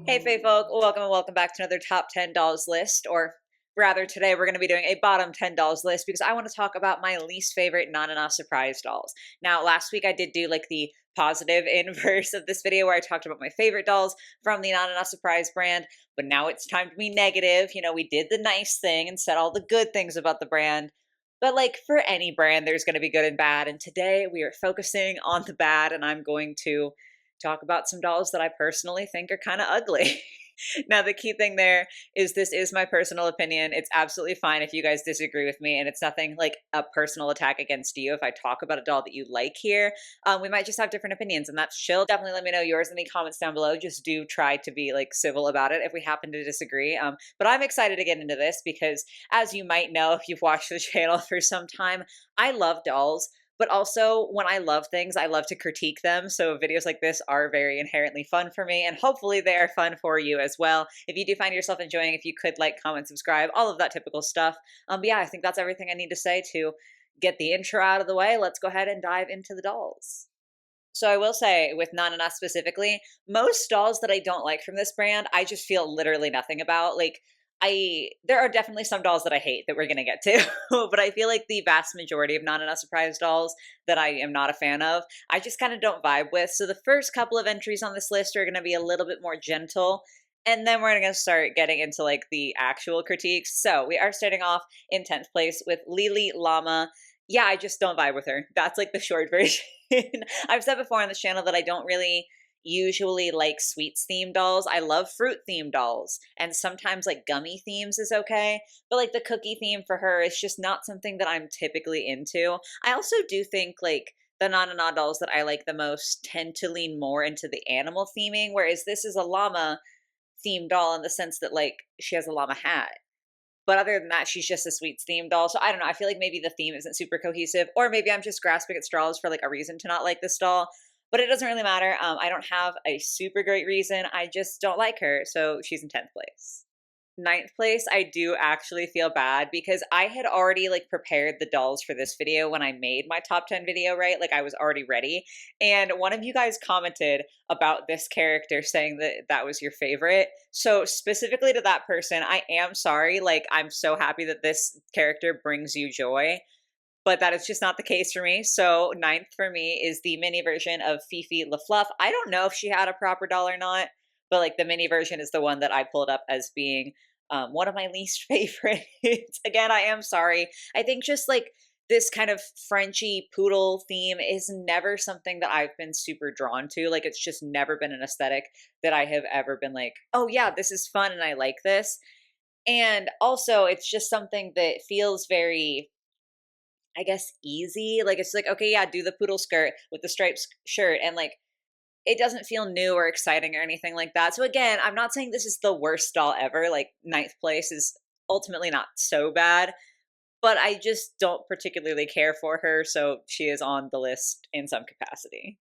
Hey, Fae folk, welcome and welcome back to another top 10 dolls list, or rather, today we're going to be doing a bottom 10 dolls list because I want to talk about my least favorite Nanana surprise dolls. Now, last week I did do like the positive inverse of this video where I talked about my favorite dolls from the Nanana surprise brand, but now it's time to be negative. You know, we did the nice thing and said all the good things about the brand. But like for any brand, there's going to be good and bad. And today we are focusing on the bad, and I'm going to talk about some dolls that I personally think are kind of ugly. Now, the key thing there is this is my personal opinion. It's absolutely fine if you guys disagree with me, and it's nothing like a personal attack against you if I talk about a doll that you like here. We might just have different opinions, and that's chill. Definitely let me know yours in the comments down below. Just do try to be like civil about it if we happen to disagree. But I'm excited to get into this because, as you might know if you've watched the channel for some time, I love dolls. But also, when I love things, I love to critique them. So videos like this are very inherently fun for me, and hopefully they are fun for you as well. If you do find yourself enjoying, if you could like, comment, subscribe, all of that typical stuff. But yeah, I think that's everything I need to say to get the intro out of the way. Let's go ahead and dive into the dolls. So I will say, with Nanana specifically, most dolls that I don't like from this brand, I just feel literally nothing about. Like, there are definitely some dolls that I hate that we're gonna get to, but I feel like the vast majority of Nanana surprise dolls that I am not a fan of, I just kind of don't vibe with. So the first couple of entries on this list are gonna be a little bit more gentle, and then we're gonna start getting into like the actual critiques. So we are starting off in 10th place with Lily Llama. Yeah, I just don't vibe with her. That's like the short version. I've said before on the channel that I don't really usually like sweets themed dolls. I love fruit themed dolls, and sometimes like gummy themes is okay, but like the cookie theme for her is just not something that I'm typically into. I also do think like the Nanana dolls that I like the most tend to lean more into the animal theming, whereas this is a llama themed doll in the sense that like she has a llama hat. But other than that, she's just a sweets themed doll. So I don't know. I feel like maybe the theme isn't super cohesive, or maybe I'm just grasping at straws for like a reason to not like this doll. But it doesn't really matter. I don't have a super great reason. I just don't like her. So she's in 10th place. Ninth place, I do actually feel bad because I had already like prepared the dolls for this video when I made my top 10 video, right? Like I was already ready. And one of you guys commented about this character saying that that was your favorite. So specifically to that person, I am sorry. Like I'm so happy that this character brings you joy, but that is just not the case for me. So ninth for me is the mini version of Fifi LaFluff. I don't know if she had a proper doll or not, but like the mini version is the one that I pulled up as being one of my least favorites. Again, I am sorry. I think just like this kind of Frenchy poodle theme is never something that I've been super drawn to. Like it's just never been an aesthetic that I have ever been like, oh yeah, this is fun and I like this. And also it's just something that feels very, I guess, easy. Like it's like, okay, yeah, do the poodle skirt with the striped shirt, and like it doesn't feel new or exciting or anything like that. So again, I'm not saying this is the worst doll ever. Like ninth place is ultimately not so bad, but I just don't particularly care for her, so she is on the list in some capacity.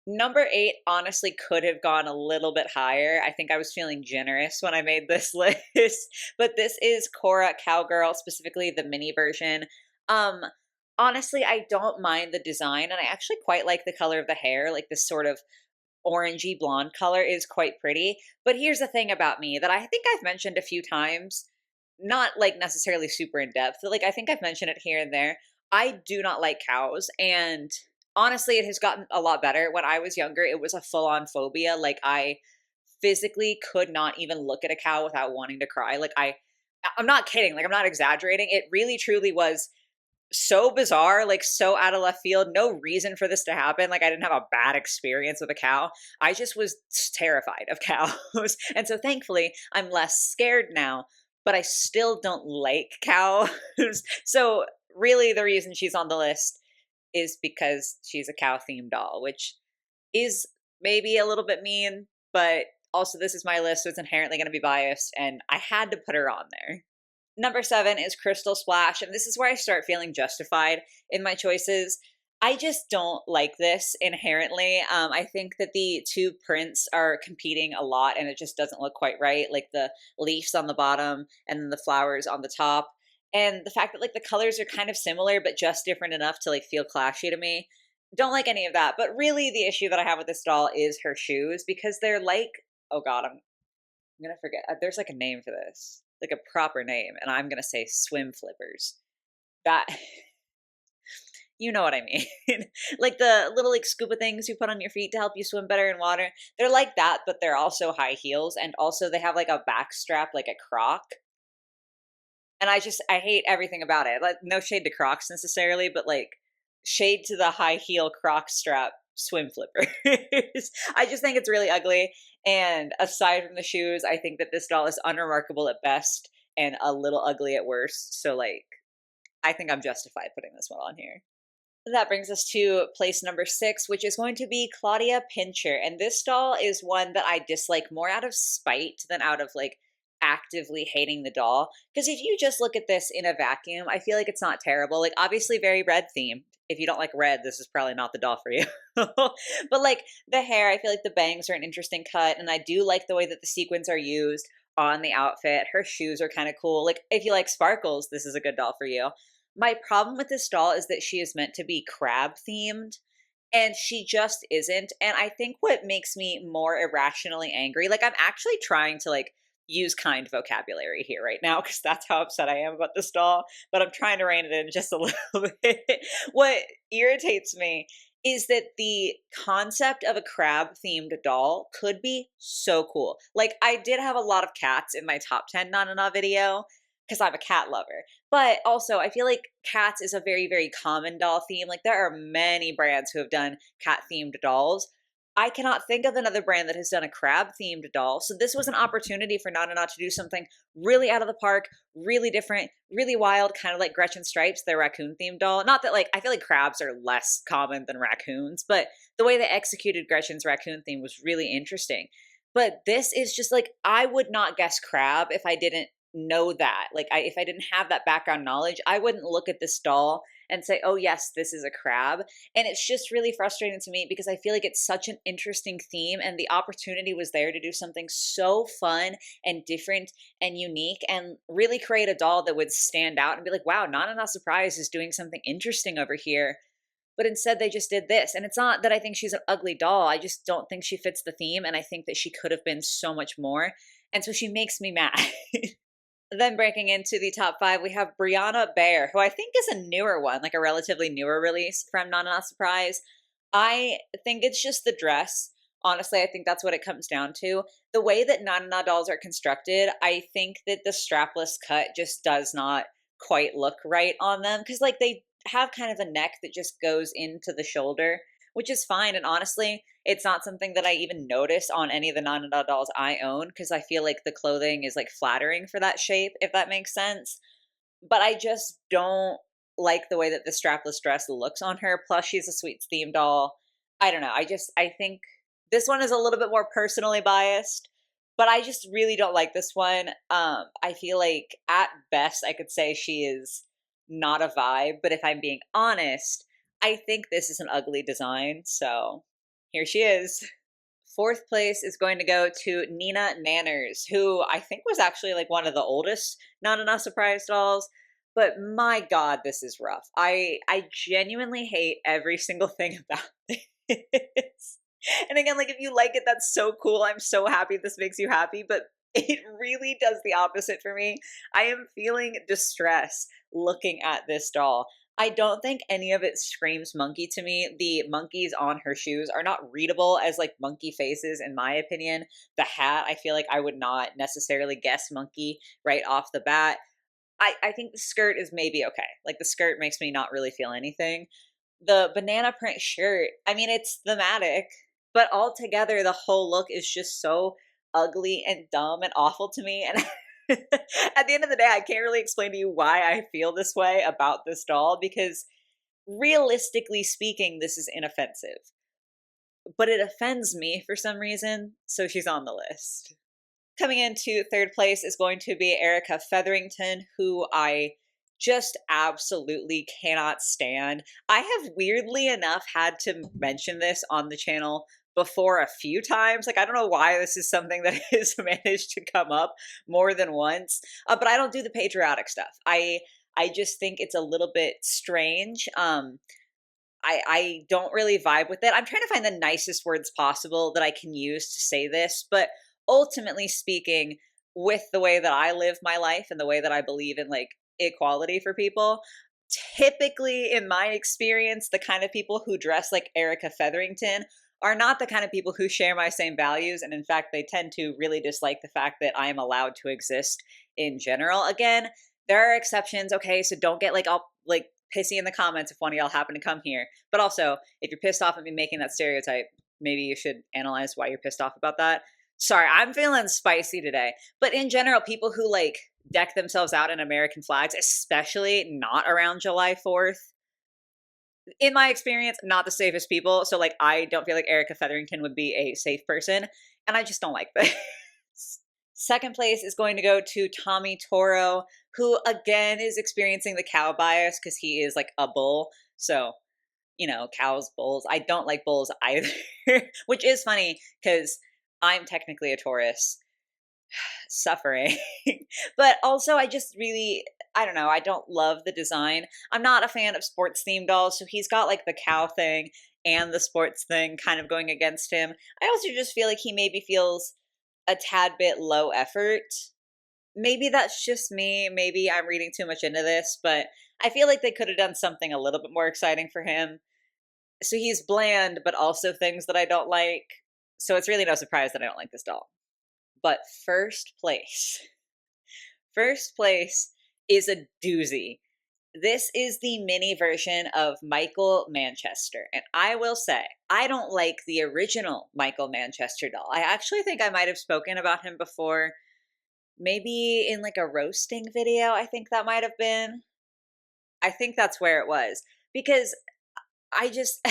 Number 8 honestly could have gone a little bit higher. I think I was feeling generous when I made this list, but this is Cora Cowgirl, specifically the mini version. Um, Honestly, I don't mind the design, and I actually quite like the color of the hair. Like this sort of orangey blonde color is quite pretty. But here's the thing about me that I think I've mentioned a few times, not like necessarily super in depth, but like I think I've mentioned it here and there. I do not like cows, and honestly it has gotten a lot better. When I was younger, it was a full-on phobia. Like I physically could not even look at a cow without wanting to cry. Like I'm not kidding, like I'm not exaggerating. It really truly was so bizarre, like so out of left field. No reason for this to happen. Like I didn't have a bad experience with a cow. I just was terrified of cows. And so thankfully I'm less scared now, but I still don't like cows. So really the reason she's on the list is because she's a cow themed doll, which is maybe a little bit mean, but also this is my list, so it's inherently going to be biased, and I had to put her on there. Number 7 is Crystal Splash, and this is where I start feeling justified in my choices. I just don't like this inherently. I think that the two prints are competing a lot, and it just doesn't look quite right. Like the leaves on the bottom and then the flowers on the top. And the fact that like the colors are kind of similar, but just different enough to like feel clashy to me. Don't like any of that. But really the issue that I have with this doll is her shoes, because they're like, oh God, I'm gonna forget. There's like a name for this, like a proper name, and I'm gonna say swim flippers. That you know what I mean. Like the little like scuba things you put on your feet to help you swim better in water. They're like that, but they're also high heels, and also they have like a back strap like a croc. And I hate everything about it. Like no shade to Crocs necessarily, but like shade to the high heel Croc strap swim flippers. I just think it's really ugly. And aside from the shoes, I think that this doll is unremarkable at best and a little ugly at worst. So like I think I'm justified putting this one on here. That brings us to place number 6, which is going to be Claudia Pincher. And this doll is one that I dislike more out of spite than out of like actively hating the doll. Because if you just look at this in a vacuum, I feel like it's not terrible. Like, obviously, very red themed. If you don't like red, this is probably not the doll for you. But like the hair, I feel like the bangs are an interesting cut. And I do like the way that the sequins are used on the outfit. Her shoes are kind of cool. Like, if you like sparkles, this is a good doll for you. My problem with this doll is that she is meant to be crab themed and she just isn't. And I think what makes me more irrationally angry, like I'm actually trying to like use kind vocabulary here right now because that's how upset I am about this doll, but I'm trying to rein it in just a little bit. What irritates me is that the concept of a crab themed doll could be so cool. Like I did have a lot of cats in my top 10 Nanana video because I'm a cat lover. But also, I feel like cats is a very, very common doll theme. Like, there are many brands who have done cat themed dolls. I cannot think of another brand that has done a crab themed doll. So, this was an opportunity for Nana to do something really out of the park, really different, really wild, kind of like Gretchen Stripes, their raccoon themed doll. Not that, like, I feel like crabs are less common than raccoons, but the way they executed Gretchen's raccoon theme was really interesting. But this is just like, I would not guess crab if I didn't know that. Like if I didn't have that background knowledge, I wouldn't look at this doll and say, "Oh yes, this is a crab." And it's just really frustrating to me because I feel like it's such an interesting theme and the opportunity was there to do something so fun and different and unique and really create a doll that would stand out and be like, "Wow, Not Surprise is doing something interesting over here." But instead they just did this. And it's not that I think she's an ugly doll. I just don't think she fits the theme and I think that she could have been so much more. And so she makes me mad. Then breaking into the top 5, we have Brianna Bear, who I think is a newer one, like a relatively newer release from Not Surprise. I think it's just the dress. Honestly, I think that's what it comes down to. The way that Nana dolls are constructed, I think that the strapless cut just does not quite look right on them because like they have kind of a neck that just goes into the shoulder, which is fine. And honestly, it's not something that I even notice on any of the Nanana dolls I own because I feel like the clothing is like flattering for that shape, if that makes sense. But I just don't like the way that the strapless dress looks on her. Plus, she's a sweets themed doll. I don't know. I think this one is a little bit more personally biased, but I just really don't like this one. I feel like at best I could say she is not a vibe, but if I'm being honest, I think this is an ugly design. So here she is. 4th place is going to go to Nina Nanners, who I think was actually like one of the oldest Not Surprise dolls. But my God, this is rough. I genuinely hate every single thing about this. And again, like if you like it, that's so cool. I'm so happy this makes you happy, but it really does the opposite for me. I am feeling distress looking at this doll. I don't think any of it screams monkey to me. The monkeys on her shoes are not readable as like monkey faces in my opinion. The hat, I feel like I would not necessarily guess monkey right off the bat. I think the skirt is maybe okay. Like the skirt makes me not really feel anything. The banana print shirt, I mean, it's thematic, but altogether the whole look is just so ugly and dumb and awful to me. And at the end of the day, I can't really explain to you why I feel this way about this doll because realistically speaking, this is inoffensive. But it offends me for some reason, so she's on the list. Coming into 3rd place is going to be Erica Featherington, who I just absolutely cannot stand. I have weirdly enough had to mention this on the channel before a few times. Like, I don't know why this is something that has managed to come up more than once, but I don't do the patriotic stuff. I just think it's a little bit strange. I don't really vibe with it. I'm trying to find the nicest words possible that I can use to say this, but ultimately speaking, with the way that I live my life and the way that I believe in like equality for people, typically in my experience, the kind of people who dress like Erica Featherington are not the kind of people who share my same values. And in fact, they tend to really dislike the fact that I am allowed to exist in general. Again, there are exceptions. Okay. So don't get like all like pissy in the comments if one of y'all happen to come here. But also, if you're pissed off at me making that stereotype, maybe you should analyze why you're pissed off about that. Sorry, I'm feeling spicy today. But in general, people who like deck themselves out in American flags, especially not around July 4th, in my experience, not the safest people. So like, I don't feel like Erica Featherington would be a safe person. And I just don't like this. Second place is going to go to Tommy Toro, who again is experiencing the cow bias because he is like a bull. So, you know, cows, bulls. I don't like bulls either, which is funny because I'm technically a Taurus. Suffering. But also, I just really, I don't know, I don't love the design. I'm not a fan of sports themed dolls, so he's got like the cow thing and the sports thing kind of going against him. I also just feel like he maybe feels a tad bit low effort. Maybe that's just me. Maybe I'm reading too much into this, but I feel like they could have done something a little bit more exciting for him. So he's bland, but also things that I don't like. So it's really no surprise that I don't like this doll. But first place is a doozy. This is the mini version of Michael Manchester. And I will say, I don't like the original Michael Manchester doll. I actually think I might have spoken about him before, maybe in like a roasting video. I think that might have been. I think that's where it was. Because I just,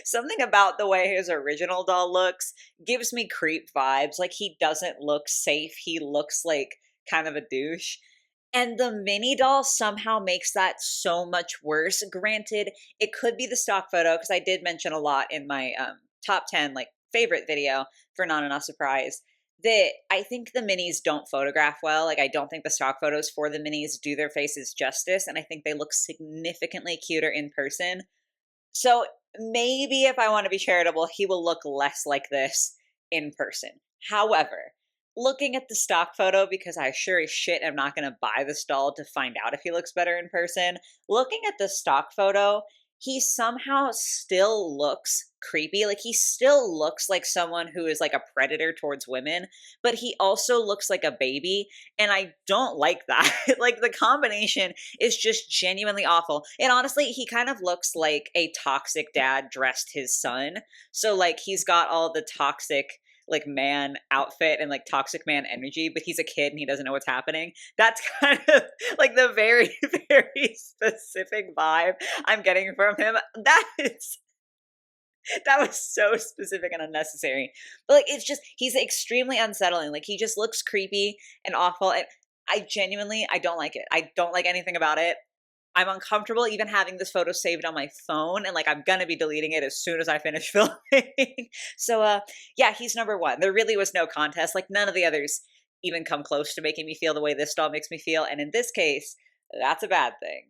something about the way his original doll looks gives me creep vibes. Like, he doesn't look safe. He looks like kind of a douche. And the mini doll somehow makes that so much worse. Granted, it could be the stock photo, because I did mention a lot in my top 10 like favorite video for Nanana Surprise that I think the minis don't photograph well. Like, I don't think the stock photos for the minis do their faces justice. And I think they look significantly cuter in person. So maybe if I want to be charitable, he will look less like this in person. However, looking at the stock photo, because I sure as shit am not going to buy this doll to find out if he looks better in person, looking at the stock photo, he somehow still looks creepy. Like, he still looks like someone who is like a predator towards women, but he also looks like a baby. And I don't like that. Like, the combination is just genuinely awful. And honestly, he kind of looks like a toxic dad dressed his son. So like, he's got all the toxic like man outfit and like toxic man energy, but he's a kid and he doesn't know what's happening. That's kind of like the very, very specific vibe I'm getting from him. That was so specific and unnecessary. But like, it's just, he's extremely unsettling. Like, he just looks creepy and awful. And I don't like it. I don't like anything about it. I'm uncomfortable even having this photo saved on my phone, and like, I'm gonna be deleting it as soon as I finish filming. So yeah, he's number one. There really was no contest. Like, none of the others even come close to making me feel the way this doll makes me feel, and in this case, that's a bad thing.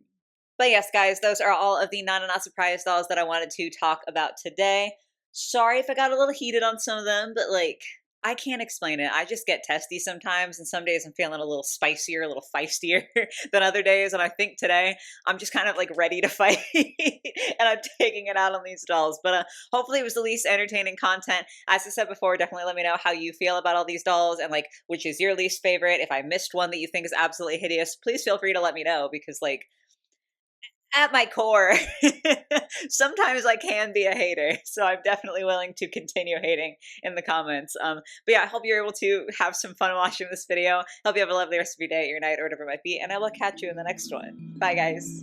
But yes, guys, those are all of the Nanana Surprise dolls that I wanted to talk about today. Sorry if I got a little heated on some of them, but like, I can't explain it. I just get testy sometimes, and some days I'm feeling a little spicier, a little feistier than other days, and I think today I'm just kind of like ready to fight, and I'm taking it out on these dolls. But hopefully it was the least entertaining content. As I said before, definitely let me know how you feel about all these dolls, and like, which is your least favorite. If I missed one that you think is absolutely hideous, please feel free to let me know, because like, at my core, sometimes I can be a hater, so I'm definitely willing to continue hating in the comments. But yeah, I hope you're able to have some fun watching this video. Hope you have a lovely rest of your day, your night, or whatever it might be, and I will catch you in the next one. Bye, guys.